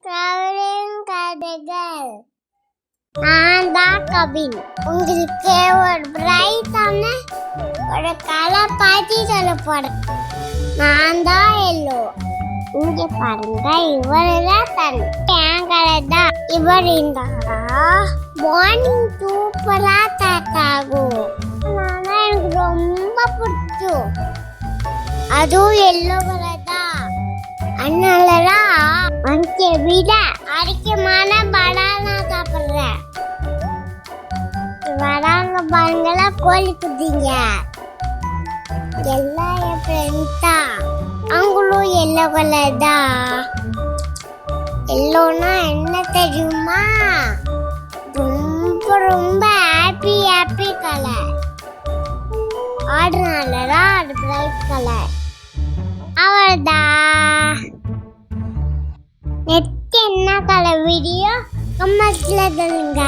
Travelling கதைகள். நான் தான் கபின். உங்களுக்கு ஒரு பிரைட்டான ஒரு கலர் பாத்தி சொல்ல போறேன். நான் தான் எல்லோ. இங்க பாருங்க, இவரெல்லாம் தன் என் கலர் தான். இவர் இருந்தாரா மார்னிங் சூப்பரா ஸ்டார்ட் ஆகும். எனக்கு ரொம்ப பிடிக்கும். அதுவும் எல்லோ கலர் தான். அதனாலதான் அங்கே விட அரிக்கமான பனானா சாப்பிடுறேன். வராங்க பாருங்களா, கோழி குதிங்க எல்லாம் என் ஃப்ரெண்ட்ஸ் தான். அவங்களும் எல்லோ கலர் தான். எல்லோனா என்ன தெரியுமா? ரொம்ப ரொம்ப ஹாப்பி கலர். அதனாலதான் அது பிரைட் கலர். அவள்தான். நெக்ஸ்ட் என்ன கலர் வீடியோ கமெண்ட்ஸ்ல சொல்லுங்க.